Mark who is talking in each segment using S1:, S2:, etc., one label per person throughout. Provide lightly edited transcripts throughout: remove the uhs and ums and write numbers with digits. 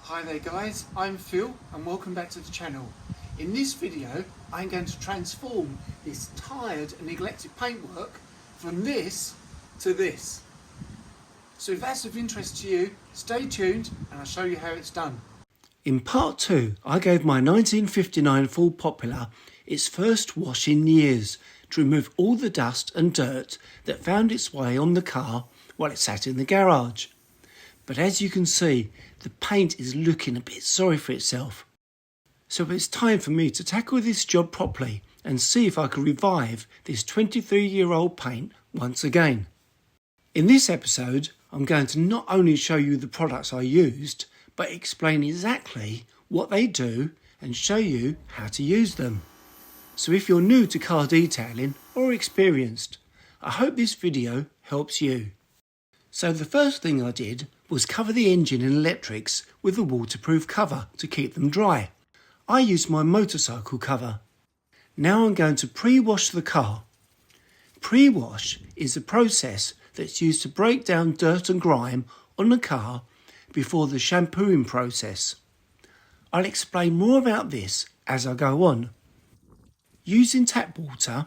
S1: Hi there guys, I'm Phil and welcome back to the channel. In this video I'm going to transform this tired and neglected paintwork from this to this. So if that's of interest to you, stay tuned and I'll show you how it's done. In part 2 I gave my 1959 Ford Popular its first wash in years to remove all the dust and dirt that found its way on the car while it sat in the garage. But as you can see, the paint is looking a bit sorry for itself. So it's time for me to tackle this job properly and see if I can revive this 23-year-old paint once again. In this episode, I'm going to not only show you the products I used, but explain exactly what they do and show you how to use them. So if you're new to car detailing or experienced, I hope this video helps you. So the first thing I did was cover the engine and electrics with a waterproof cover to keep them dry. I used my motorcycle cover. Now I'm going to pre-wash the car. Pre-wash is a process that's used to break down dirt and grime on the car before the shampooing process. I'll explain more about this as I go on. Using tap water,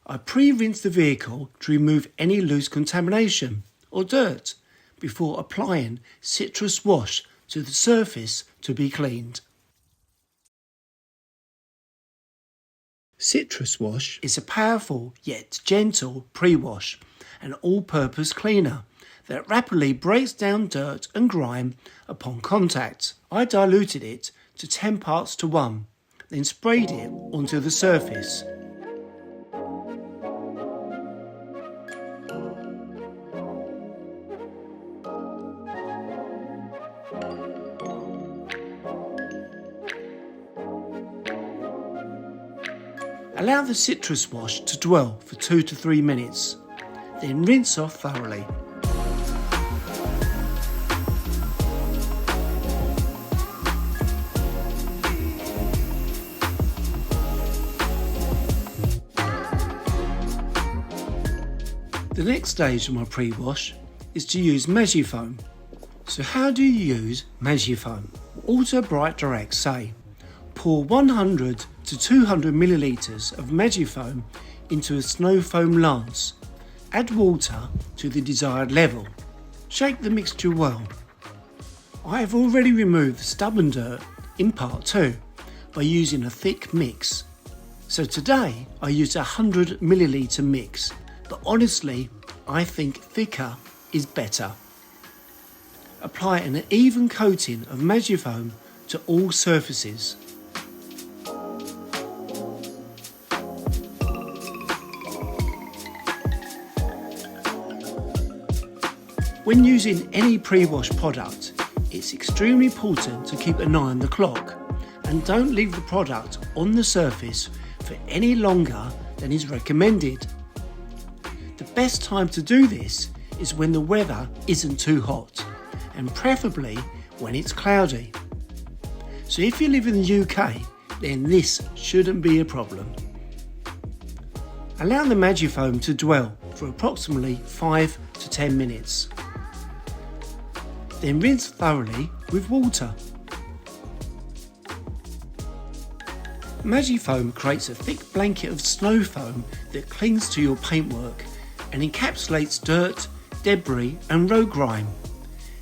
S1: I pre-rinse the vehicle to remove any loose contamination or dirt before applying citrus wash to the surface to be cleaned. Citrus wash is a powerful yet gentle pre-wash and all-purpose cleaner that rapidly breaks down dirt and grime upon contact. I diluted it to 10 parts to 1, then sprayed it onto the surface. Allow the citrus wash to dwell for 2 to 3 minutes, then rinse off thoroughly. The next stage of my pre-wash is to use Mischief foam. So how do you use Mischief foam? Autobrite Direct say, pour 100 to 200 millilitres of Mischief foam into a snow foam lance. Add water to the desired level. Shake the mixture well. I have already removed the stubborn dirt in part 2 by using a thick mix. So today I used a 100 millilitre mix, but honestly I think thicker is better. Apply an even coating of Mischief foam to all surfaces. When using any pre-wash product, it's extremely important to keep an eye on the clock and don't leave the product on the surface for any longer than is recommended. The best time to do this is when the weather isn't too hot and preferably when it's cloudy. So if you live in the UK, then this shouldn't be a problem. Allow the Mischief foam to dwell for approximately 5 to 10 minutes. Then rinse thoroughly with water. Mischief foam creates a thick blanket of snow foam that clings to your paintwork and encapsulates dirt, debris and road grime.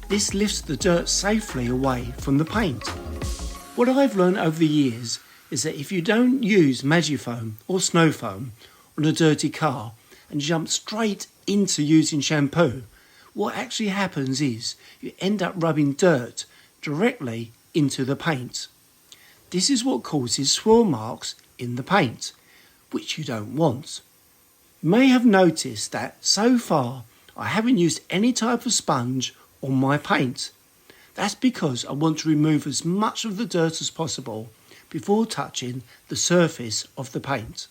S1: This lifts the dirt safely away from the paint. What I've learned over the years is that if you don't use Mischief foam or snow foam on a dirty car and jump straight into using shampoo, what actually happens is you end up rubbing dirt directly into the paint. This is what causes swirl marks in the paint, which you don't want. You may have noticed that so far I haven't used any type of sponge on my paint. That's because I want to remove as much of the dirt as possible before touching the surface of the paint.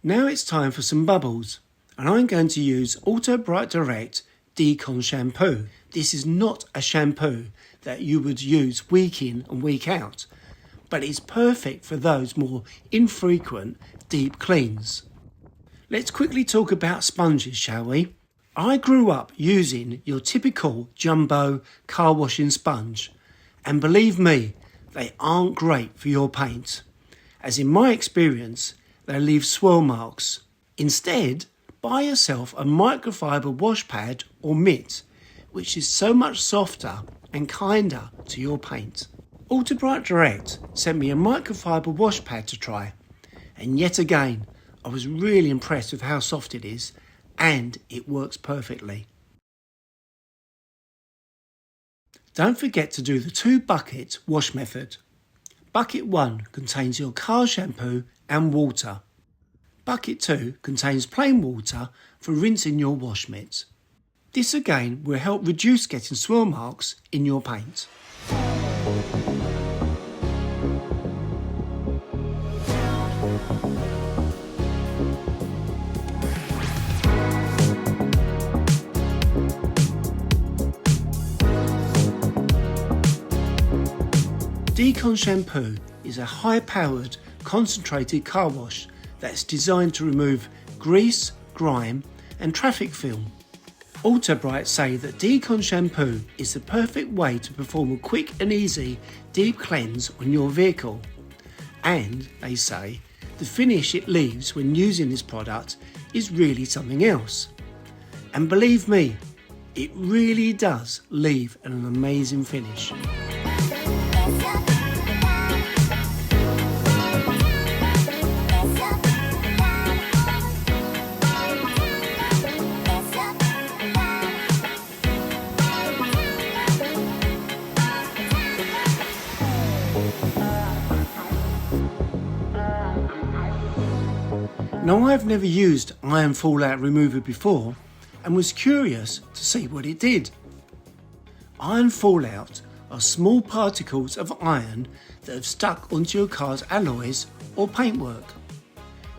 S1: Now it's time for some bubbles, and I'm going to use Autobrite Direct Decon Shampoo. This is not a shampoo that you would use week in and week out, but it's perfect for those more infrequent deep cleans. Let's quickly talk about sponges, shall we?
S2: I grew up using your typical jumbo car washing sponge, and believe me, they aren't great for your paint, as in my experience they leave swirl marks. Instead, buy yourself a microfiber wash pad or mitt, which is so much softer and kinder to your paint. Autobrite Direct sent me a microfiber wash pad to try, and yet again I was really impressed with how soft it is, and it works perfectly. Don't forget to do the 2-bucket wash method. Bucket 1 contains your car shampoo and water. Bucket 2 contains plain water for rinsing your wash mitt. This again will help reduce getting swirl marks in your paint. Decon Shampoo is a high-powered, concentrated car wash that's designed to remove grease, grime and traffic film. Autobrite say that Decon Shampoo is the perfect way to perform a quick and easy deep cleanse on your vehicle. And, they say, the finish it leaves when using this product is really something else. And believe me, it really does leave an amazing finish. Now, I've never used iron fallout remover before and was curious to see what it did. Iron fallout are small particles of iron that have stuck onto your car's alloys or paintwork.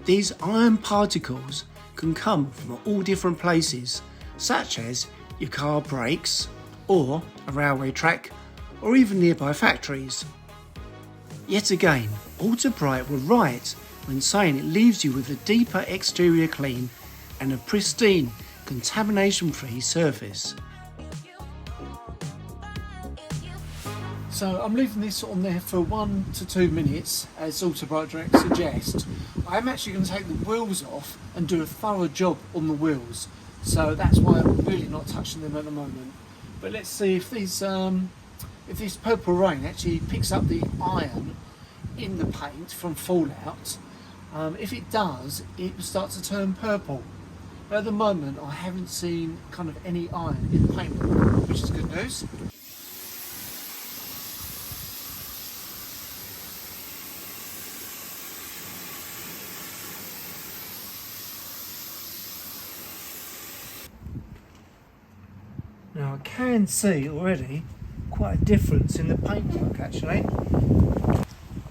S2: These iron particles can come from all different places, such as your car brakes or a railway track or even nearby factories. Yet again, Autobrite were right when saying it leaves you with a deeper exterior clean and a pristine, contamination-free surface.
S1: So I'm leaving this on there for 1 to 2 minutes, as Autobrite Direct suggests. I'm actually going to take the wheels off and do a thorough job on the wheels. So that's why I'm really not touching them at the moment. But let's see if these, if this purple rain actually picks up the iron in the paint from fallout. If it does, it will start to turn purple. But at the moment, I haven't seen kind of any iron in the paint, which is good news. Now I can see already quite a difference in the paintwork actually.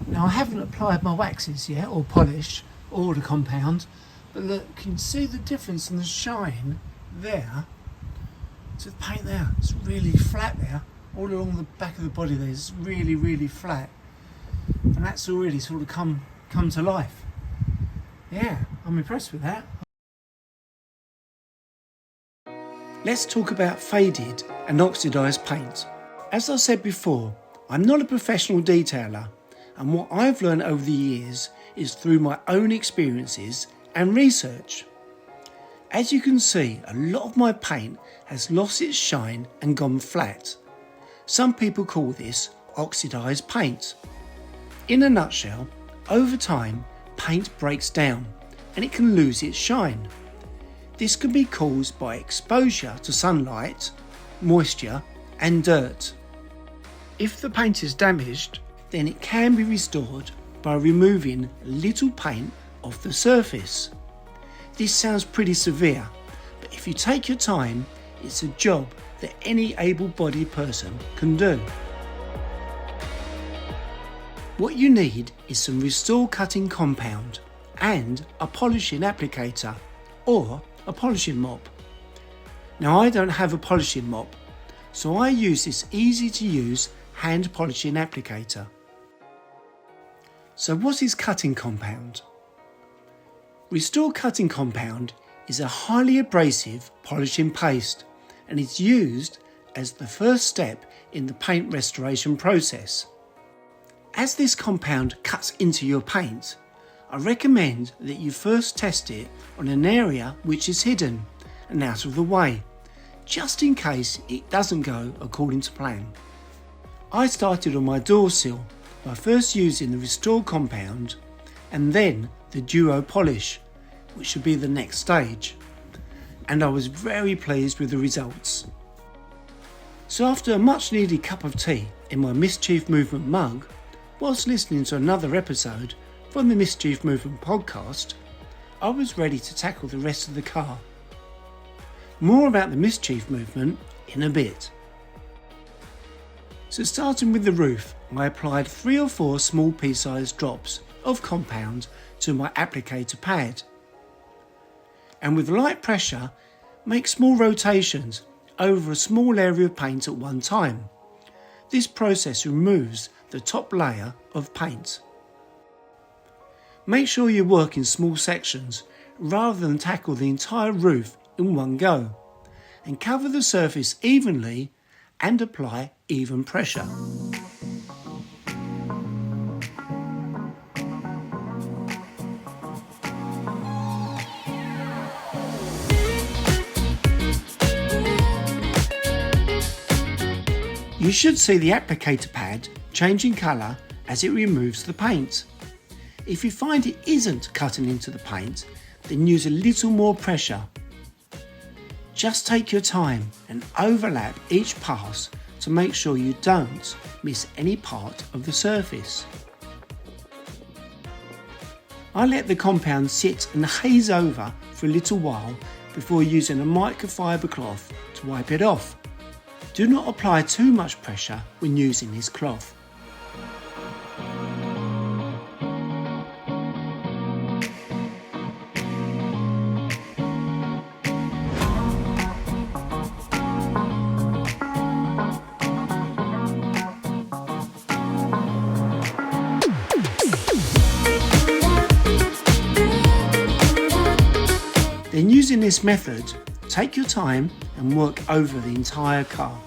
S1: Now I haven't applied my waxes yet or polish or the compound, but look, you can see the difference in the shine there to the paint there. It's really flat there, all along the back of the body there. It's really flat, and that's already sort of come to life. Yeah, I'm impressed with that.
S2: Let's talk about faded and oxidised paint. As I said before, I'm not a professional detailer, and what I've learned over the years is through my own experiences and research. As you can see, a lot of my paint has lost its shine and gone flat. Some people call this oxidised paint. In a nutshell, over time, paint breaks down and it can lose its shine. This can be caused by exposure to sunlight, moisture and dirt. If the paint is damaged, then it can be restored by removing a little paint off the surface. This sounds pretty severe, but if you take your time, it's a job that any able-bodied person can do. What you need is some restore cutting compound and a polishing applicator or a polishing mop. Now I don't have a polishing mop, so I use this easy to use hand polishing applicator. So what is cutting compound? Restore cutting compound is a highly abrasive polishing paste and is used as the first step in the paint restoration process. As this compound cuts into your paint, I recommend that you first test it on an area which is hidden and out of the way, just in case it doesn't go according to plan. I started on my door sill by first using the Restore compound and then the Duo polish, which should be the next stage, and I was very pleased with the results. So after a much needed cup of tea in my Mischief Movement mug, whilst listening to another episode from the Mischief Movement podcast, I was ready to tackle the rest of the car. More about the Mischief Movement in a bit. So starting with the roof, I applied 3 or 4 small pea-sized drops of compound to my applicator pad, and with light pressure make small rotations over a small area of paint at one time. This process removes the top layer of paint. Make sure you work in small sections rather than tackle the entire roof in one go, and cover the surface evenly and apply even pressure. You should see the applicator pad changing colour as it removes the paint. If you find it isn't cutting into the paint, then use a little more pressure. Just take your time and overlap each pass to make sure you don't miss any part of the surface. I let the compound sit and haze over for a little while before using a microfiber cloth to wipe it off. Do not apply too much pressure when using this cloth. Then using this method, take your time and work over the entire car.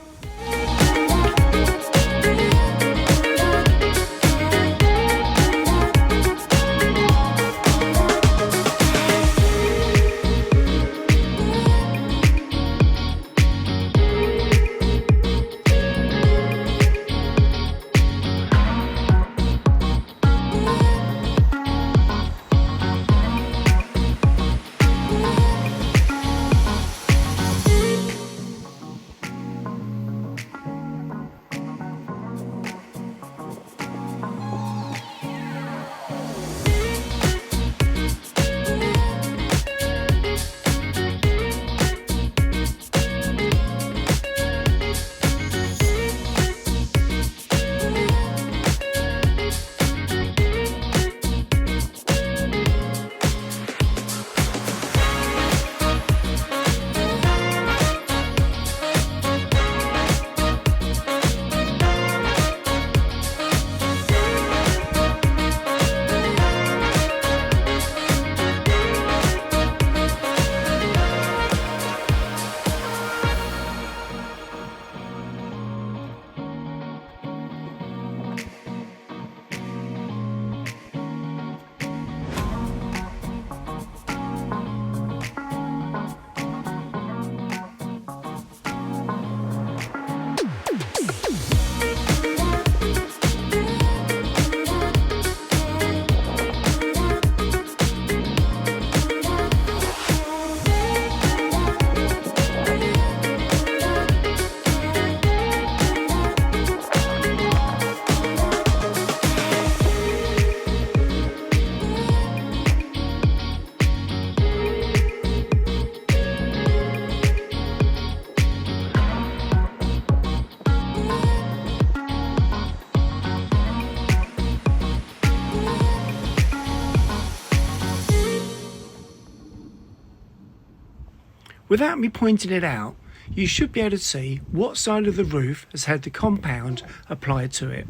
S2: Without me pointing it out, you should be able to see what side of the roof has had the compound applied to it.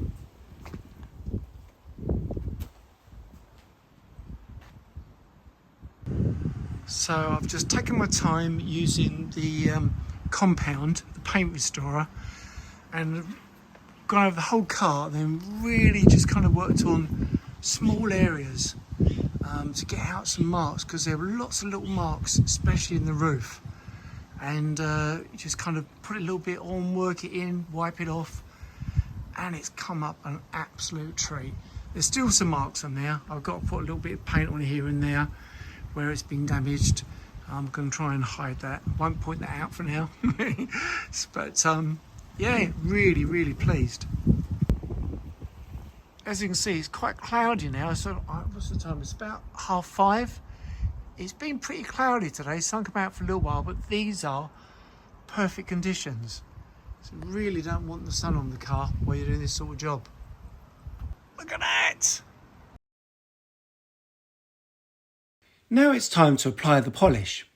S2: So I've just taken my time using the compound, the paint restorer, and gone over the whole car, then really just kind of worked on small areas to get out some marks, because there were lots of little marks, especially in the roof. And just kind of put a little bit on, work it in, wipe it off, and it's come up an absolute treat. There's still some marks on there. I've got to put a little bit of paint on here and there where it's been damaged. I'm going to try and hide that. Won't point that out for now. But yeah, really pleased. As you can see, it's quite cloudy now. So what's the time? It's about 5:30. It's been pretty cloudy today. Sun come out for a little while, but these are perfect conditions. So really don't want the sun on the car while you're doing this sort of job. Look at that! Now it's time to apply the polish.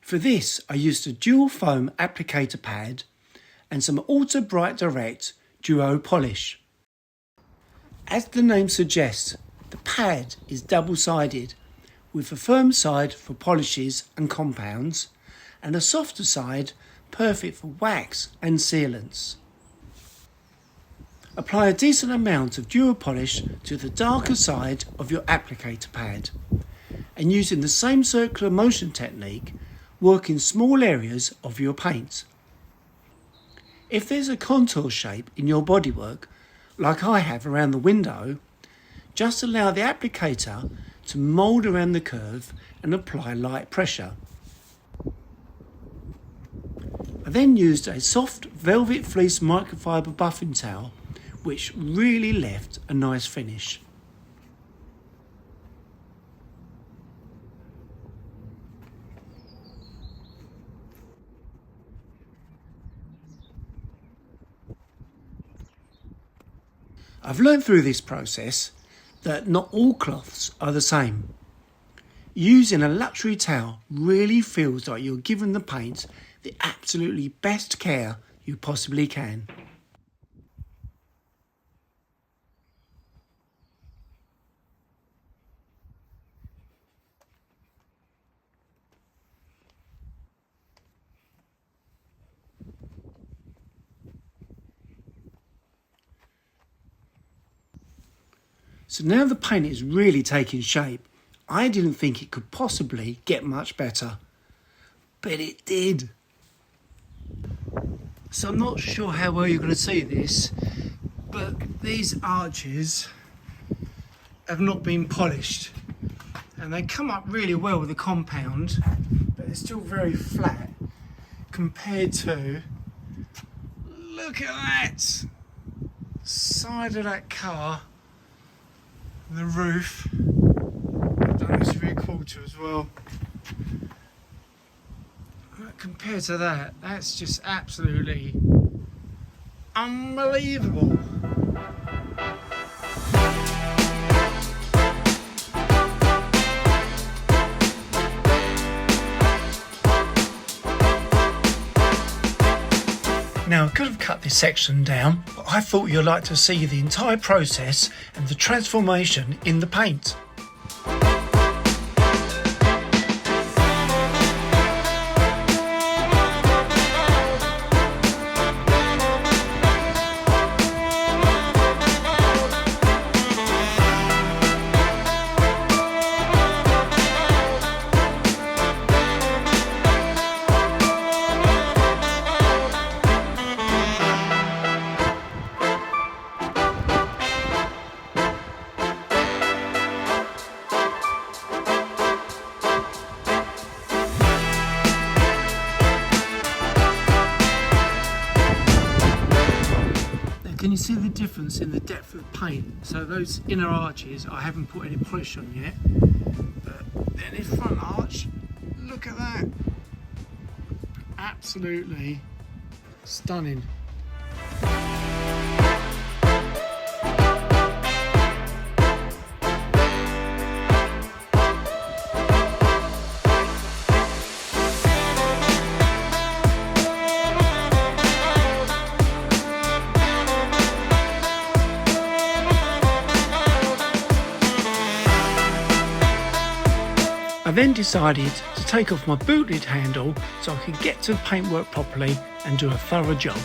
S2: For this, I used a dual foam applicator pad and some Autobrite Direct duo polish. As the name suggests, the pad is double-sided, with a firm side for polishes and compounds, and a softer side perfect for wax and sealants. Apply a decent amount of duo polish to the darker side of your applicator pad, and using the same circular motion technique, work in small areas of your paint. If there's a contour shape in your bodywork, like I have around the window, just allow the applicator to mould around the curve and apply light pressure. I then used a soft velvet fleece microfiber buffing towel, which really left a nice finish. I've learned through this process that not all cloths are the same. Using a luxury towel really feels like you're giving the paint the absolutely best care you possibly can. So now the paint is really taking shape. I didn't think it could possibly get much better, but it did. So I'm not sure how well you're going to see this, but these arches have not been polished, and they come up really well with the compound, but they're still very flat compared to, look at that side of that car. The roof, I've done this 3/4 as well. Compared to that, that's just absolutely unbelievable. Now, I could have cut this section down, but I thought you'd like to see the entire process and the transformation in the paint. Can you see the difference in the depth of the paint? So those inner arches, I haven't put any polish on yet, but then the front arch, look at that. Absolutely stunning. I then decided to take off my boot lid handle so I could get to the paintwork properly and do a thorough job.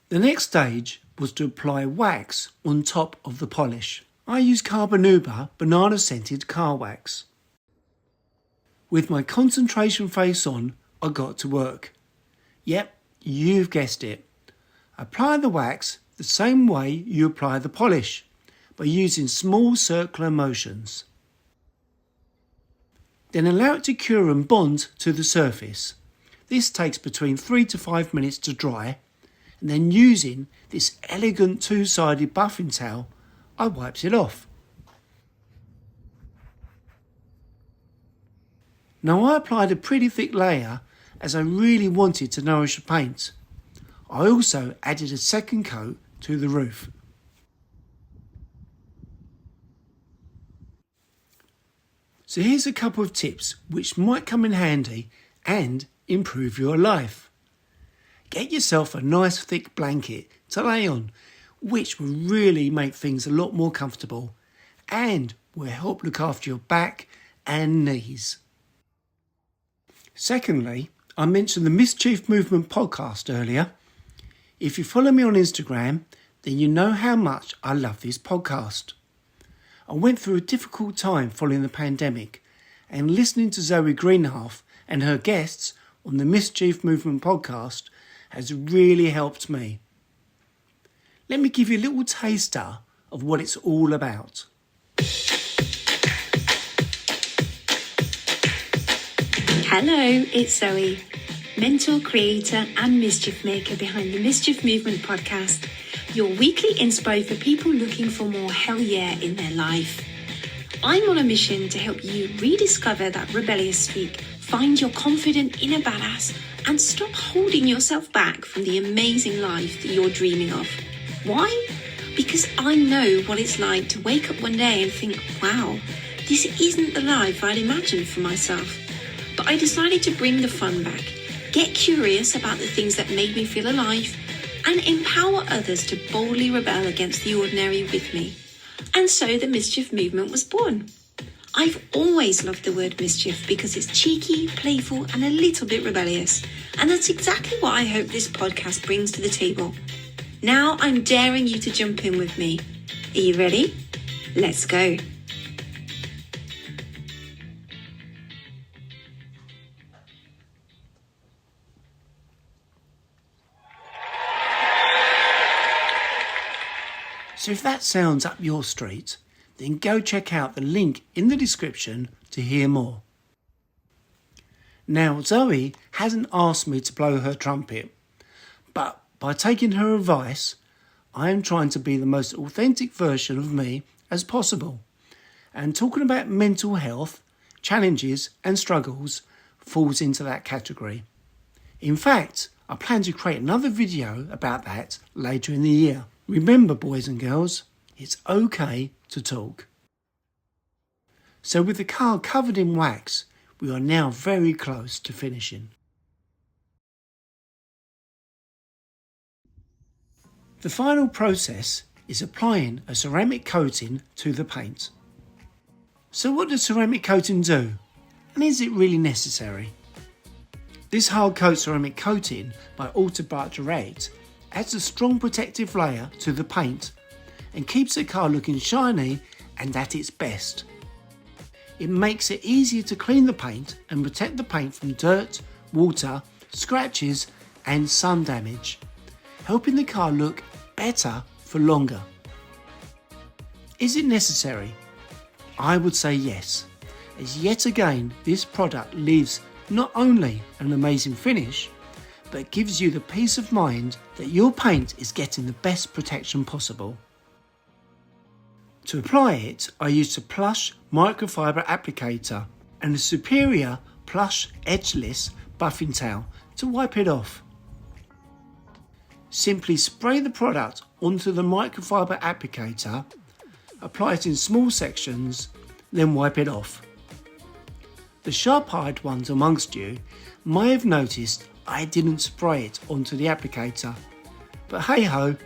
S2: The next stage was to apply wax on top of the polish. I used Carbonuba banana scented car wax. With my concentration face on, I got to work. Yep, you've guessed it. Apply the wax the same way you apply the polish, by using small circular motions. Then allow it to cure and bond to the surface. This takes between 3 to 5 minutes to dry, and then using this elegant two-sided buffing towel, I wiped it off. Now I applied a pretty thick layer as I really wanted to nourish the paint. I also added a second coat to the roof. So here's a couple of tips which might come in handy and improve your life. Get yourself a nice thick blanket to lay on, which will really make things a lot more comfortable and will help look after your back and knees. Secondly, I mentioned the Mischief Movement podcast earlier. If you follow me on Instagram, then you know how much I love this podcast. I went through a difficult time following the pandemic, and listening to Zoe Greenhalgh and her guests on the Mischief Movement podcast has really helped me. Let me give you a little taster of what it's all about.
S3: Hello, it's Zoe, mentor, creator and mischief maker behind the Mischief Movement podcast, your weekly inspo for people looking for more hell yeah in their life. I'm on a mission to help you rediscover that rebellious streak, find your confident inner badass and stop holding yourself back from the amazing life that you're dreaming of. Why? Because I know what it's like to wake up one day and think, wow, this isn't the life I'd imagined for myself. But I decided to bring the fun back, get curious about the things that made me feel alive, and empower others to boldly rebel against the ordinary with me. And so the Mischief Movement was born. I've always loved the word mischief because it's cheeky, playful, and a little bit rebellious. And that's exactly what I hope this podcast brings to the table. Now I'm daring you to jump in with me. Are you ready? Let's go.
S2: So if that sounds up your street, then go check out the link in the description to hear more. Now, Zoe hasn't asked me to blow her trumpet, but by taking her advice, I am trying to be the most authentic version of me as possible. And talking about mental health, challenges and struggles falls into that category. In fact, I plan to create another video about that later in the year. Remember, boys and girls, it's okay to talk. So with the car covered in wax, we are now very close to finishing. The final process is applying a ceramic coating to the paint. So what does ceramic coating do? And is it really necessary? This hard coat ceramic coating by Autobrite Direct adds a strong protective layer to the paint and keeps the car looking shiny and at its best. It makes it easier to clean the paint and protect the paint from dirt, water, scratches and sun damage, helping the car look better for longer. Is it necessary? I would say yes, as yet again this product leaves not only an amazing finish, but gives you the peace of mind that your paint is getting the best protection possible. To apply it, I used a plush microfiber applicator and a superior plush edgeless buffing towel to wipe it off. Simply spray the product onto the microfiber applicator, apply it in small sections, then wipe it off. The sharp-eyed ones amongst you may have noticed I didn't spray it onto the applicator, but hey ho,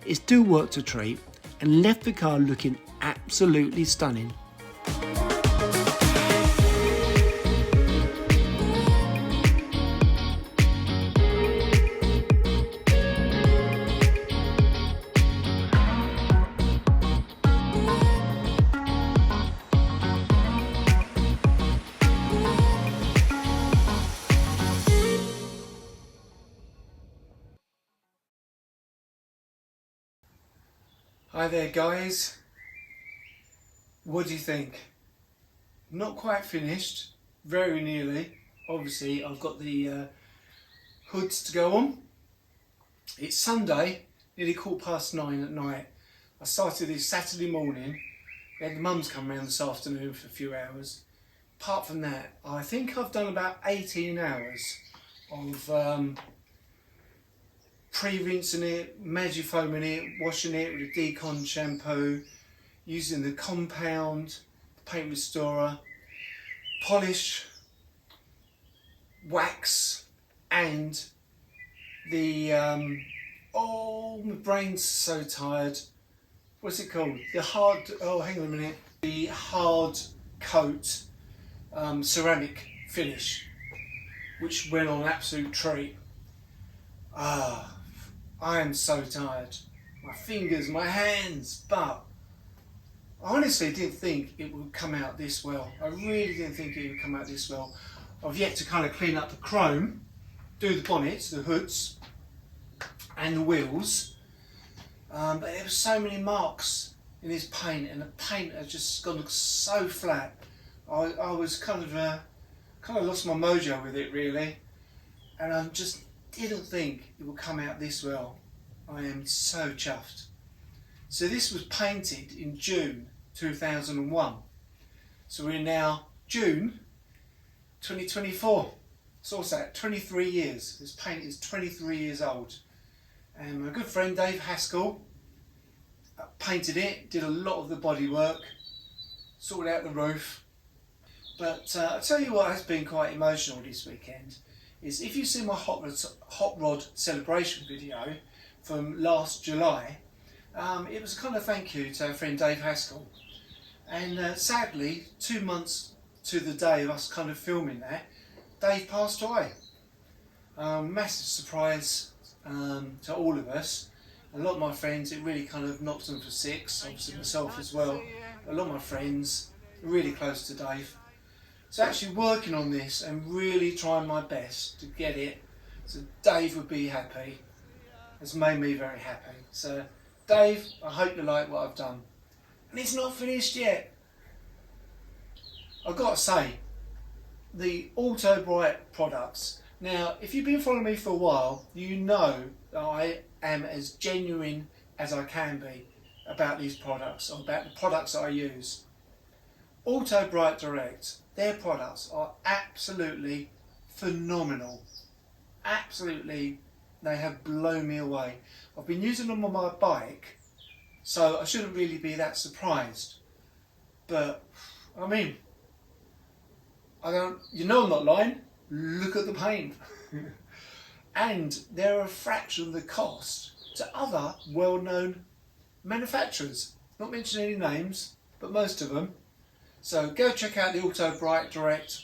S2: it still worked a treat and left the car looking absolutely stunning.
S1: Hi there guys, what do you think? Not quite finished, very nearly. Obviously I've got the hoods to go on. It's Sunday, nearly 9:15 at night. I started this Saturday morning. We had the mums come round this afternoon for a few hours. Apart from that, I think I've done about 18 hours of pre-rinsing it, magifoaming it, washing it with a decon shampoo, using the compound, the paint restorer, polish, wax, and the oh, my brain's so tired. What's it called? The hard, oh hang on a minute, the hard coat ceramic finish, which went on an absolute treat. I am so tired. My fingers, my hands, but I honestly didn't think it would come out this well. I really didn't think it would come out this well. I've yet to kind of clean up the chrome, do the bonnets, the hoods, and the wheels. But there were so many marks in this paint, and the paint had just gone so flat. I was kind of lost my mojo with it really, and I just didn't think it would come out this well. I am so chuffed. So this was painted in June 2001. So we're now June 2024. So what's that? 23 years. This paint is 23 years old. And my good friend Dave Haskell painted it, did a lot of the body work, sorted out the roof. But I'll tell you what has been quite emotional this weekend is if you see my hot rod celebration video from last July, it was a kind of thank you to our friend Dave Haskell. And sadly, 2 months to the day of us kind of filming that, Dave passed away. Massive surprise to all of us. A lot of my friends, it really kind of knocked them for six, obviously myself as well. A lot of my friends, really close to Dave. So actually working on this and really trying my best to get it so Dave would be happy has made me very happy. So Dave, I hope you like what I've done. And it's not finished yet. I've got to say, the Autobrite products. Now, if you've been following me for a while, you know that I am as genuine as I can be about these products, or about the products that I use. Autobrite Direct, their products are absolutely phenomenal. Absolutely, they have blown me away. I've been using them on my bike, so I shouldn't really be that surprised. But, I mean, you know I'm not lying, look at the paint. And they're a fraction of the cost to other well-known manufacturers. Not mentioning any names, but most of them. So go check out the Autobrite Direct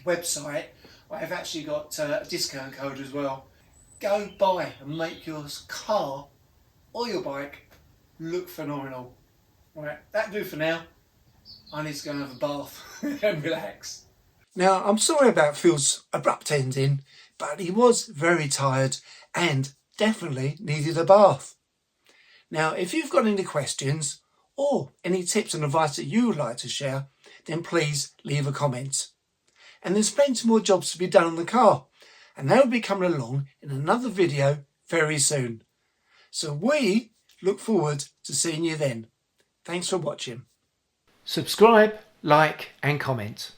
S1: website. I have actually got a discount code as well. Go buy and make your car or your bike look phenomenal. Right, that'll do for now. I need to go and have a bath and relax.
S2: Now, I'm sorry about Phil's abrupt ending, but he was very tired and definitely needed a bath. Now, if you've got any questions or any tips and advice that you would like to share, then please leave a comment. And there's plenty more jobs to be done on the car, and they'll be coming along in another video very soon. So we look forward to seeing you then. Thanks for watching.
S4: Subscribe, like and comment.